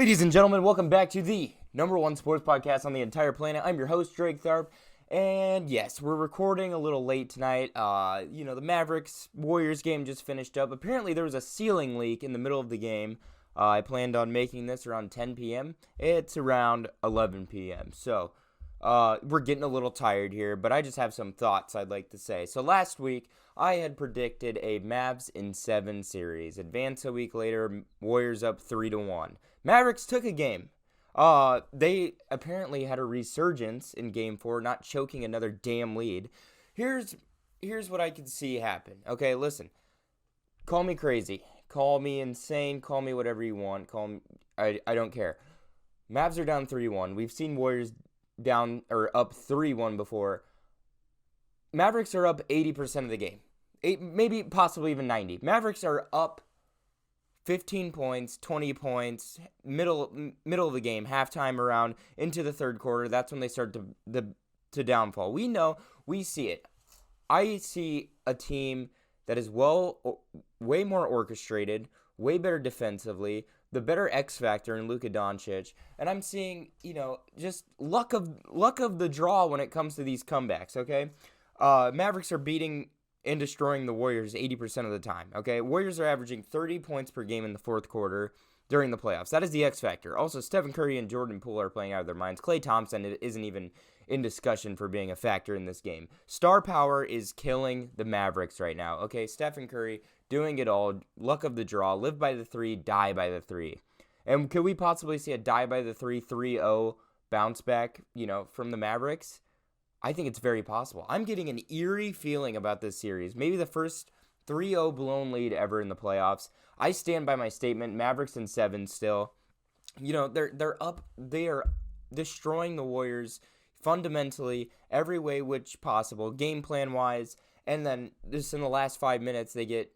Ladies and gentlemen, welcome back to the number one sports podcast on the entire planet. I'm your host, Drake Tharp, and yes, we're recording a little late tonight. The Mavericks-Warriors game just finished up. Apparently, there was a ceiling leak in the middle of the game. I planned on making this around 10 p.m. It's around 11 p.m., so we're getting a little tired here, but I just have some thoughts I'd like to say. So last week, I had predicted a Mavs in 7 series. Advance a week later, Warriors up 3-1. Mavericks took a game. They apparently had a resurgence in Game 4, not choking another damn lead. Here's what I could see happen. Okay, listen. Call me crazy. Call me insane. Call me whatever you want. I don't care. Mavs are down 3-1. We've seen Warriors down or up 3-1 before. Mavericks are up 80% of the game. Maybe possibly even 90. Mavericks are up 15 points, 20 points, middle of the game, halftime around into the third quarter. That's when they start to downfall. We see it. I see a team that is way more orchestrated, way better defensively, the better X factor in Luka Doncic, and I'm seeing, just luck of the draw when it comes to these comebacks, okay? Mavericks are beating and destroying the Warriors 80% of the time, okay? Warriors are averaging 30 points per game in the fourth quarter during the playoffs. That is the X factor. Also, Stephen Curry and Jordan Poole are playing out of their minds. Klay Thompson isn't even in discussion for being a factor in this game. Star power is killing the Mavericks right now, okay? Stephen Curry doing it all, luck of the draw, live by the 3, die by the 3. And could we possibly see a die by the 3, 3-0 bounce back, from the Mavericks? I think it's very possible. I'm getting an eerie feeling about this series. Maybe the first 3-0 blown lead ever in the playoffs. I stand by my statement. Mavericks in 7 still. They're up. They are destroying the Warriors fundamentally every way which possible, game plan wise. And then just in the last 5 minutes, they get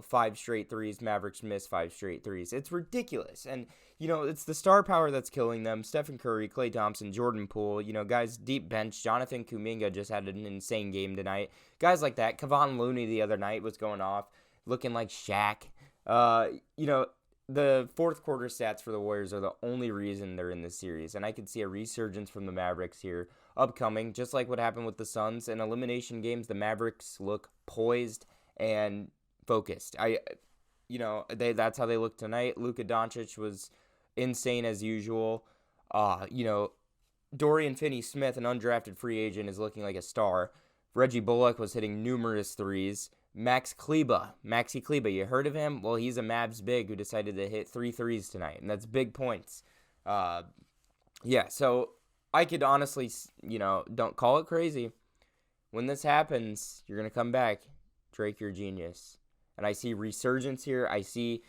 5 straight threes. Mavericks miss 5 straight threes. It's ridiculous. And, it's the star power that's killing them. Stephen Curry, Klay Thompson, Jordan Poole, guys deep bench. Jonathan Kuminga just had an insane game tonight. Guys like that. Kevon Looney the other night was going off, looking like Shaq. The fourth quarter stats for the Warriors are the only reason they're in this series. And I could see a resurgence from the Mavericks here upcoming, just like what happened with the Suns. In elimination games, the Mavericks look poised and focused. That's how they look tonight. Luka Doncic was insane as usual. Dorian Finney-Smith, an undrafted free agent, is looking like a star. Reggie Bullock was hitting numerous threes. Maxi Kleber, you heard of him? Well, he's a Mavs big who decided to hit 3 threes tonight, and that's big points. So I could honestly, don't call it crazy. When this happens, you're going to come back. Drake, you're a genius. And I see resurgence here. I see,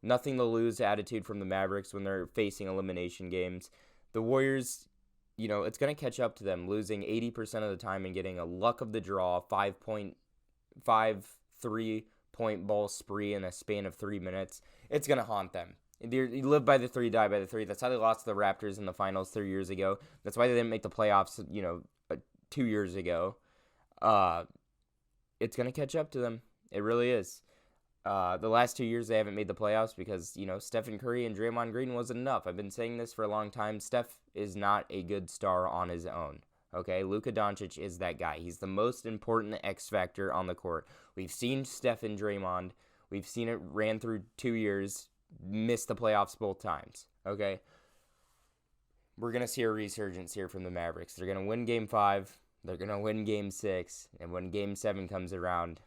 nothing to lose attitude from the Mavericks when they're facing elimination games. The Warriors, it's going to catch up to them, losing 80% of the time and getting a luck of the draw, 5 3-point ball spree in a span of 3 minutes. It's going to haunt them. You live by the 3, die by the 3. That's how they lost to the Raptors in the finals 3 years ago. That's why they didn't make the playoffs, 2 years ago. It's going to catch up to them. It really is. The last 2 years they haven't made the playoffs because, Stephen Curry and Draymond Green wasn't enough. I've been saying this for a long time. Steph is not a good star on his own. Okay, Luka Doncic is that guy. He's the most important X factor on the court. We've seen Steph and Draymond. We've seen it ran through 2 years, missed the playoffs both times. Okay, we're going to see a resurgence here from the Mavericks. They're going to win Game 5. They're going to win Game 6. And when Game 7 comes around,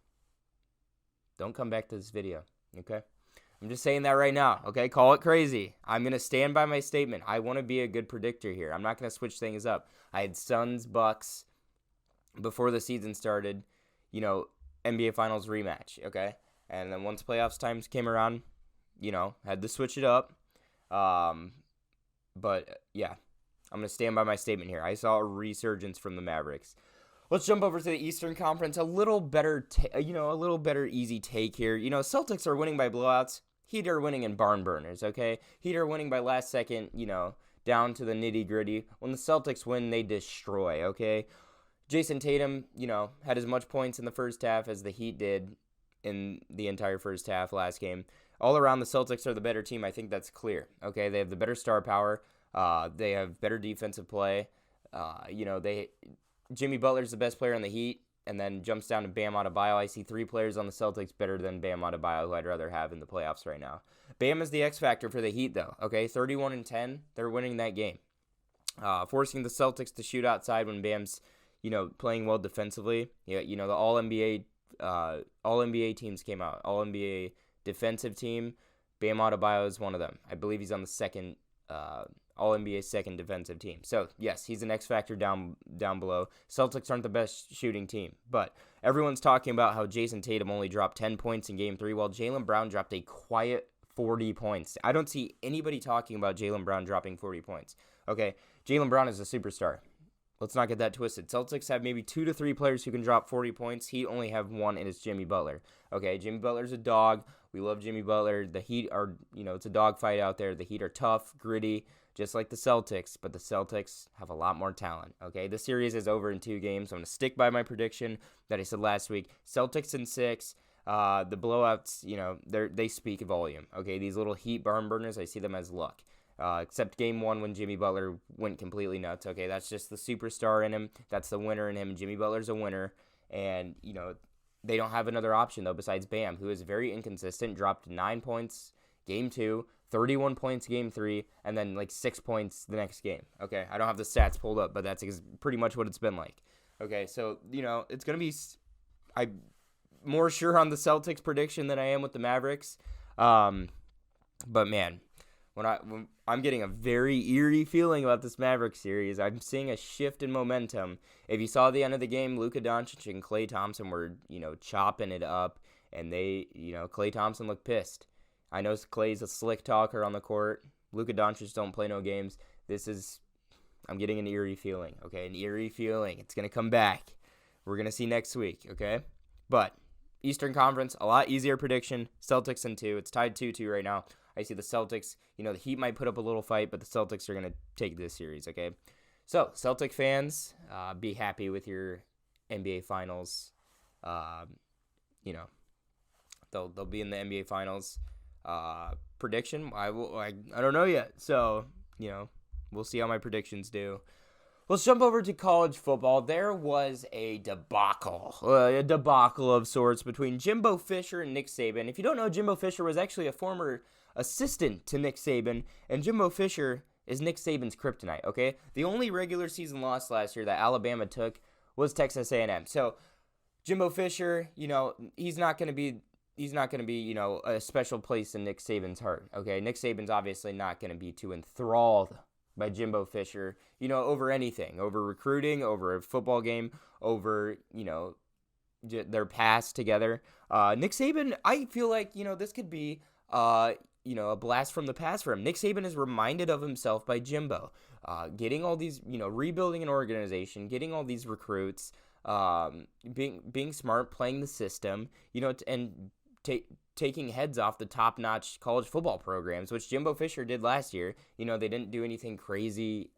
don't come back to this video, okay? I'm just saying that right now, okay? Call it crazy. I'm going to stand by my statement. I want to be a good predictor here. I'm not going to switch things up. I had Suns, Bucks before the season started, NBA Finals rematch, okay? And then once playoffs times came around, had to switch it up. But, yeah, I'm going to stand by my statement here. I saw a resurgence from the Mavericks. Let's jump over to the Eastern Conference. A little better easy take here. Celtics are winning by blowouts. Heat are winning in barn burners, okay? Heat are winning by last second, down to the nitty-gritty. When the Celtics win, they destroy, okay? Jason Tatum, had as much points in the first half as the Heat did in the entire first half last game. all around, the Celtics are the better team. I think that's clear. Okay, they have the better star power. They have better defensive play. Jimmy Butler's the best player on the Heat, and then jumps down to Bam Adebayo. I see 3 players on the Celtics better than Bam Adebayo, who I'd rather have in the playoffs right now. Bam is the X factor for the Heat, though. Okay, 31-10, they're winning that game. Forcing the Celtics to shoot outside when Bam's, playing well defensively. Yeah, the All-NBA teams came out. All-NBA defensive team. Bam Adebayo is one of them. I believe he's on the second All-NBA second defensive team. So, yes, he's an X factor down below. Celtics aren't the best shooting team, but everyone's talking about how Jason Tatum only dropped 10 points in Game 3, while Jaylen Brown dropped a quiet 40 points. I don't see anybody talking about Jaylen Brown dropping 40 points. Okay, Jaylen Brown is a superstar. Let's not get that twisted. Celtics have maybe 2 to 3 players who can drop 40 points. He only have one, and it's Jimmy Butler. Okay, Jimmy Butler's a dog. We love Jimmy Butler. The Heat are, it's a dogfight out there. The Heat are tough, gritty, just like the Celtics, but the Celtics have a lot more talent. Okay, the series is over in 2 games. So I'm going to stick by my prediction that I said last week. Celtics in 6. The blowouts, they speak volume. Okay, these little Heat barn burners, I see them as luck. Except Game 1 when Jimmy Butler went completely nuts. Okay, that's just the superstar in him. That's the winner in him. Jimmy Butler's a winner. And, they don't have another option, though, besides Bam, who is very inconsistent. Dropped 9 points Game 2, 31 points Game 3, and then, 6 points the next game. Okay, I don't have the stats pulled up, but that's pretty much what it's been like. Okay, so, it's going to be... I'm more sure on the Celtics prediction than I am with the Mavericks. But, man... When I'm getting a very eerie feeling about this Mavericks series. I'm seeing a shift in momentum. If you saw the end of the game, Luka Doncic and Klay Thompson were, chopping it up, and they, Klay Thompson looked pissed. I know Klay's a slick talker on the court. Luka Doncic don't play no games. I'm getting an eerie feeling, okay? An eerie feeling. It's going to come back. We're going to see next week, okay? But Eastern Conference, a lot easier prediction. Celtics in 2. It's tied 2-2 right now. I see the Celtics, the Heat might put up a little fight, but the Celtics are going to take this series, okay? So, Celtic fans, be happy with your NBA Finals. They'll be in the NBA Finals. Prediction, I don't know yet. So, we'll see how my predictions do. Let's jump over to college football. There was a debacle of sorts between Jimbo Fisher and Nick Saban. If you don't know, Jimbo Fisher was actually a former assistant to Nick Saban, and Jimbo Fisher is Nick Saban's kryptonite, okay? The only regular season loss last year that Alabama took was Texas A&M. So, Jimbo Fisher, he's not going to be, a special place in Nick Saban's heart, okay? Nick Saban's obviously not going to be too enthralled by Jimbo Fisher, over anything, over recruiting, over a football game, over, their past together. Nick Saban, I feel like, this could be, a blast from the past for him. Nick Saban is reminded of himself by Jimbo, getting all these, rebuilding an organization, getting all these recruits, being smart, playing the system, and taking heads off the top-notch college football programs, which Jimbo Fisher did last year. They didn't do anything crazy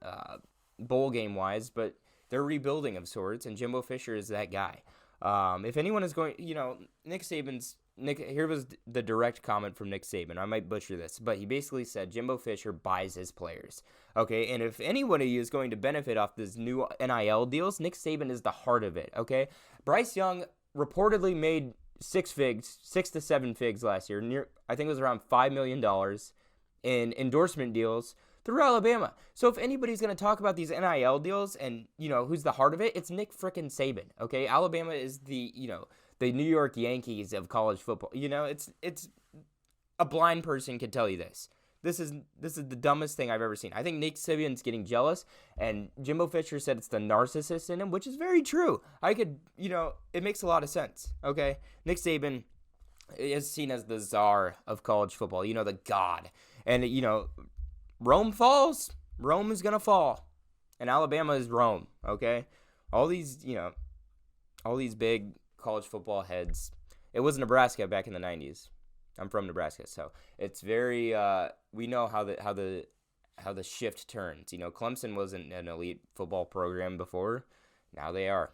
bowl game-wise, but they're rebuilding of sorts, and Jimbo Fisher is that guy. If anyone is going, here was the direct comment from Nick Saban. I might butcher this, but he basically said Jimbo Fisher buys his players. Okay, and if anybody is going to benefit off this new NIL deals, Nick Saban is the heart of it, okay? Bryce Young reportedly made 6 to 7 figs last year. I think it was around $5 million in endorsement deals through Alabama. So if anybody's going to talk about these NIL deals and, who's the heart of it, it's Nick frickin' Saban, okay? Alabama is the New York Yankees of college football. It's a blind person could tell you this. This is the dumbest thing I've ever seen. I think Nick Saban's getting jealous, and Jimbo Fisher said it's the narcissist in him, which is very true. It makes a lot of sense, okay? Nick Saban is seen as the czar of college football, the god. And, Rome falls, Rome is going to fall. And Alabama is Rome, okay? All these big college football heads. It was Nebraska back in the 90s. I'm from Nebraska, so it's very we know how the shift turns. Clemson wasn't an elite football program before. Now they are.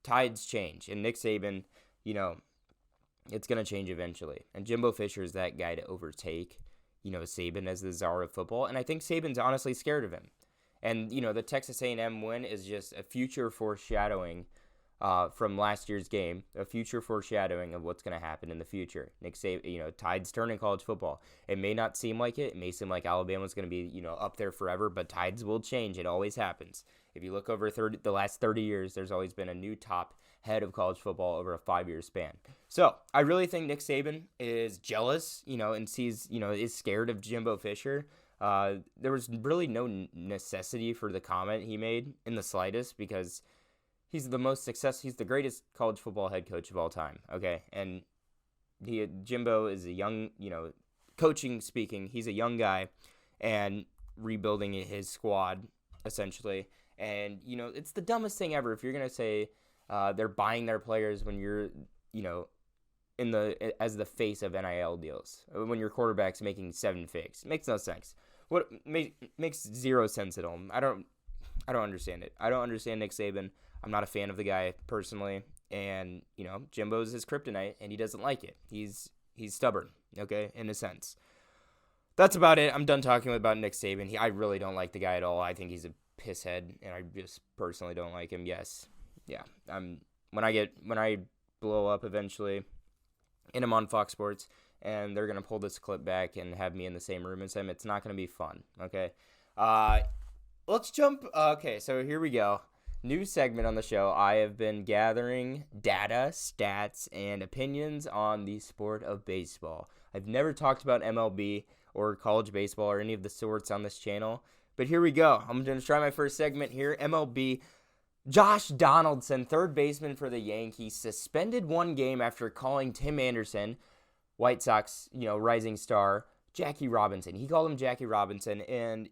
Tides change. And Nick Saban, It's going to change eventually. And Jimbo Fisher is that guy to overtake, Saban as the czar of football. And I think Saban's honestly scared of him. And, the Texas A&M win is just a future foreshadowing from last year's game, a future foreshadowing of what's going to happen in the future. Nick Saban, tides turn in college football. It may not seem like it. It may seem like Alabama's going to be, up there forever, but tides will change. It always happens. If you look over the last 30 years, there's always been a new top head of college football over a 5-year span. So I really think Nick Saban is jealous, and sees, is scared of Jimbo Fisher. There was really no necessity for the comment he made in the slightest, because he's the greatest college football head coach of all time. Okay. And Jimbo is a young, coaching speaking, he's a young guy and rebuilding his squad essentially. And, it's the dumbest thing ever. If you're going to say, they're buying their players when you're, as the face of NIL deals, when your quarterback's making 7 figs. It makes no sense. Makes zero sense at all. I don't understand it. I don't understand Nick Saban. I'm not a fan of the guy personally, and Jimbo's his kryptonite, and he doesn't like it. He's stubborn, okay, in a sense. That's about it. I'm done talking about Nick Saban. I really don't like the guy at all. I think he's a pisshead, and I just personally don't like him. Yes, yeah. When I blow up eventually, and I'm on Fox Sports, and they're gonna pull this clip back and have me in the same room as him, it's not gonna be fun. Okay, let's jump. Okay, so here we go. New segment on the show. I have been gathering data, stats, and opinions on the sport of baseball. I've never talked about MLB or college baseball or any of the sorts on this channel, but here we go. I'm going to try my first segment here. MLB. Josh Donaldson, third baseman for the Yankees, suspended 1 game after calling Tim Anderson, White Sox, rising star, Jackie Robinson. He called him Jackie Robinson, and,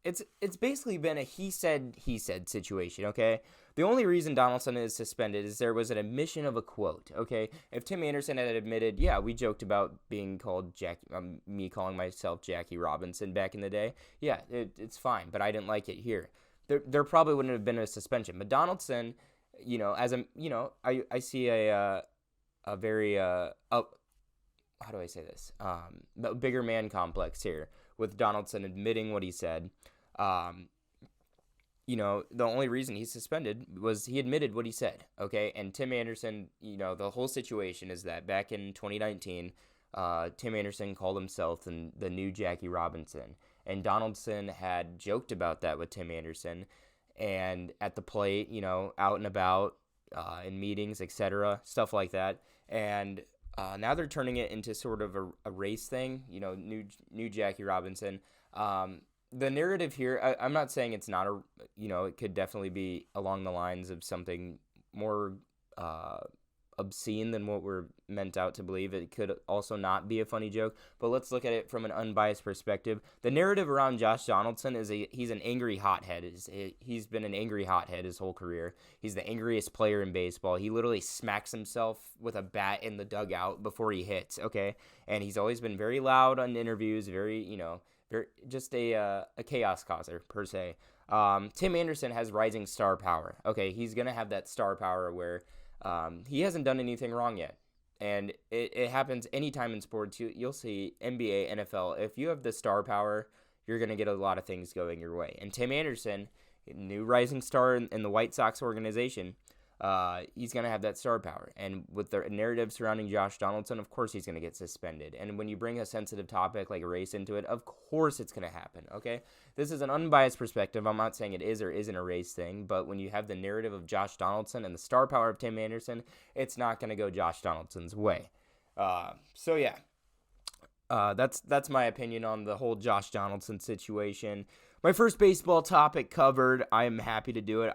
it's basically been a he said situation, okay? The only reason Donaldson is suspended is there was an admission of a quote, okay? If Tim Anderson had admitted, yeah, we joked about being called me calling myself Jackie Robinson back in the day, yeah, it's fine, but I didn't like it here. There probably wouldn't have been a suspension. But Donaldson, I see a very, how do I say this? A bigger man complex here with Donaldson admitting what he said. The only reason he's suspended was he admitted what he said, okay? And Tim Anderson, the whole situation is that back in 2019, Tim Anderson called himself the new Jackie Robinson. And Donaldson had joked about that with Tim Anderson, and at the plate, out and about, in meetings, etc., stuff like that. And now they're turning it into sort of a race thing, new Jackie Robinson. The narrative here, I'm not saying it's not it could definitely be along the lines of something more obscene than what we're meant out to believe. It could also not be a funny joke, but let's look at it from an unbiased perspective. The narrative around Josh Donaldson is he's an angry hothead. He's been an angry hothead his whole career. He's the angriest player in baseball. He literally smacks himself with a bat in the dugout before he hits, okay? And he's always been very loud on interviews, very just a chaos causer per se. Tim Anderson has rising star power. Okay, he's gonna have that star power where he hasn't done anything wrong yet. And it happens anytime in sports. You'll see NBA, NFL. If you have the star power, you're going to get a lot of things going your way. And Tim Anderson, new rising star in the White Sox organization, he's going to have that star power. And with the narrative surrounding Josh Donaldson, of course he's going to get suspended. And when you bring a sensitive topic like a race into it, of course it's going to happen, okay? This is an unbiased perspective. I'm not saying it is or isn't a race thing, but when you have the narrative of Josh Donaldson and the star power of Tim Anderson, it's not going to go Josh Donaldson's way. That's my opinion on the whole Josh Donaldson situation. My first baseball topic covered. I'm happy to do it.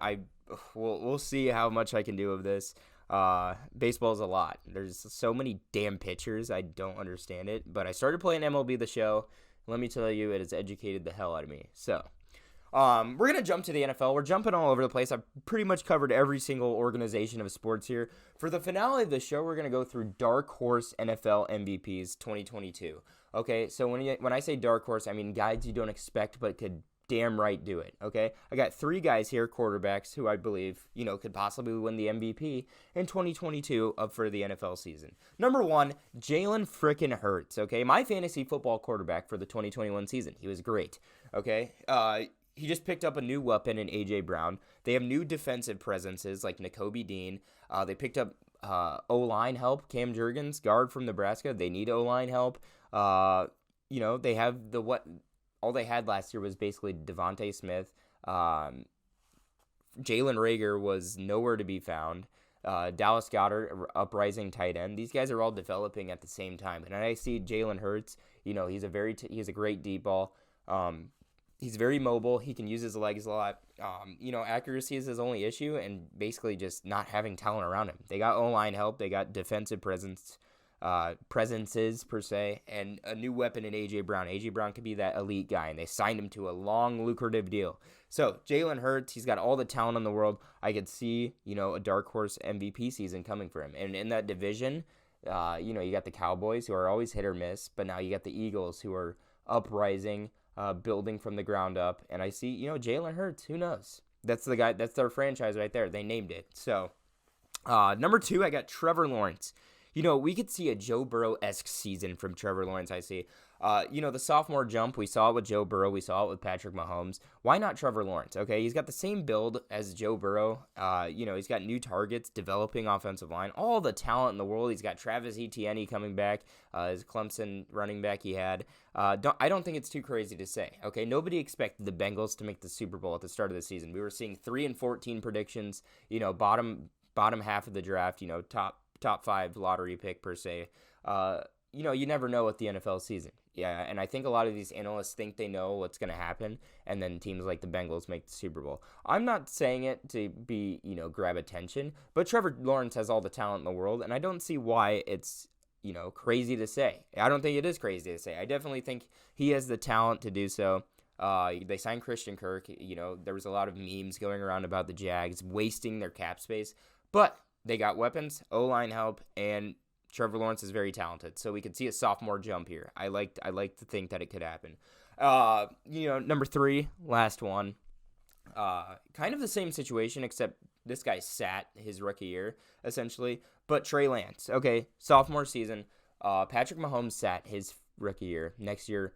We'll see how much I can do of this. Baseball is a lot. There's so many damn pitchers. I don't understand it. But I started playing MLB The Show. Let me tell you, it has educated the hell out of me. So, we're going to jump to the NFL. We're jumping all over the place. I've pretty much covered every single organization of sports here. For the finale of the show, we're going to go through Dark Horse NFL MVPs 2022. Okay, so when I say Dark Horse, I mean guys you don't expect but could damn right do it, okay? I got 3 guys here, quarterbacks, who I believe, could possibly win the MVP in 2022 for the NFL season. Number 1, Jalen frickin' Hurts, okay? My fantasy football quarterback for the 2021 season. He was great, okay? He just picked up a new weapon in A.J. Brown. They have new defensive presences like Nakobe Dean. They picked up O-line help. Cam Jurgens, guard from Nebraska. They need O-line help. They have all they had last year was basically Devontae Smith. Jalen Reagor was nowhere to be found. Dallas Goedert, uprising tight end. These guys are all developing at the same time. And I see Jalen Hurts. He's a great deep ball. He's very mobile. He can use his legs a lot. Accuracy is his only issue, and basically just not having talent around him. They got O-line help. They got defensive presences per se, and a new weapon in A.J. Brown. A.J. Brown could be that elite guy, and they signed him to a long, lucrative deal. So Jalen Hurts, he's got all the talent in the world. I could see, a dark horse MVP season coming for him. And in that division, you got the Cowboys, who are always hit or miss, but now you got the Eagles, who are uprising, building from the ground up. And I see, Jalen Hurts, who knows? That's the guy, that's their franchise right there. They named it. So, number 2, I got Trevor Lawrence. We could see a Joe Burrow-esque season from Trevor Lawrence, I see. The sophomore jump, we saw it with Joe Burrow. We saw it with Patrick Mahomes. Why not Trevor Lawrence? Okay, he's got the same build as Joe Burrow. He's got new targets, developing offensive line, all the talent in the world. He's got Travis Etienne coming back, his Clemson running back he had. I don't think it's too crazy to say. Okay, nobody expected the Bengals to make the Super Bowl at the start of the season. We were seeing 3-14 predictions, bottom half of the draft, top 5 lottery pick per se. You never know with the NFL season. Yeah, and I think a lot of these analysts think they know what's going to happen, and then teams like the Bengals make the Super Bowl. I'm not saying it to be, grab attention, but Trevor Lawrence has all the talent in the world, and I don't see why it's, crazy to say. I don't think it is crazy to say. I definitely think he has the talent to do so. They signed Christian Kirk. There was a lot of memes going around about the Jags wasting their cap space, but they got weapons, O-line help, and Trevor Lawrence is very talented. So we could see a sophomore jump here. I like to think that it could happen. Number 3, last one. Kind of the same situation, except this guy sat his rookie year, essentially. But Trey Lance, okay, sophomore season. Patrick Mahomes sat his rookie year. Next year,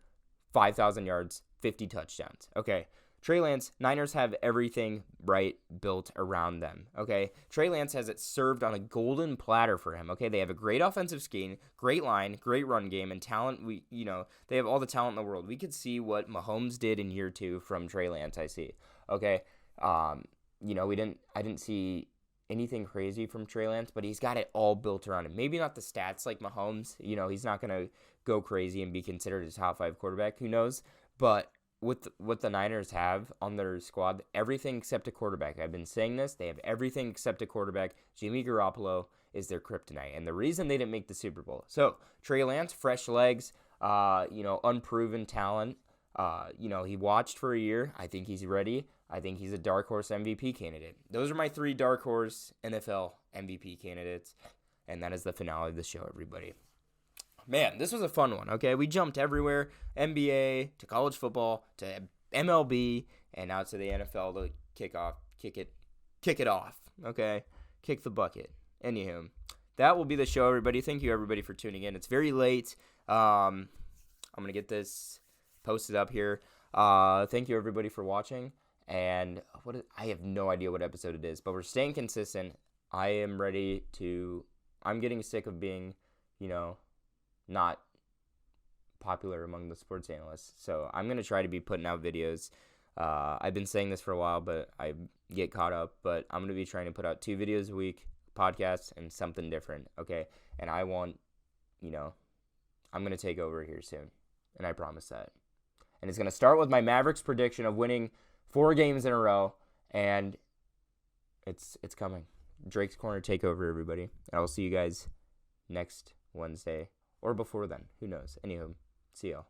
5,000 yards, 50 touchdowns. Okay. Trey Lance, Niners have everything right built around them, okay? Trey Lance has it served on a golden platter for him, okay? They have a great offensive scheme, great line, great run game, and talent. They have all the talent in the world. We could see what Mahomes did in year 2 from Trey Lance, I see, okay? I didn't see anything crazy from Trey Lance, but he's got it all built around him. Maybe not the stats like Mahomes. He's not going to go crazy and be considered a top 5 quarterback. Who knows? But with what the Niners have on their squad, everything except a quarterback. I've been saying this. They have everything except a quarterback. Jimmy Garoppolo is their kryptonite, and the reason they didn't make the Super Bowl. So, Trey Lance, fresh legs, unproven talent. He watched for a year. I think he's ready. I think he's a dark horse MVP candidate. Those are my 3 dark horse NFL MVP candidates, and that is the finale of the show, everybody. Man, this was a fun one, okay? We jumped everywhere, NBA to college football to MLB, and now to the NFL to kick it off, okay? Kick the bucket. Anywho, that will be the show, everybody. Thank you, everybody, for tuning in. It's very late. I'm going to get this posted up here. Thank you, everybody, for watching, and I have no idea what episode it is, but we're staying consistent. I'm getting sick of being, not popular among the sports analysts. So I'm going to try to be putting out videos. I've been saying this for a while, but I get caught up. But I'm going to be trying to put out 2 videos a week, podcasts, and something different, okay? And I want, I'm going to take over here soon. And I promise that. And it's going to start with my Mavericks prediction of winning 4 games in a row. And it's coming. Drake's Corner takeover, everybody. And I will see you guys next Wednesday. Or before then. Who knows? Anywho, see y'all.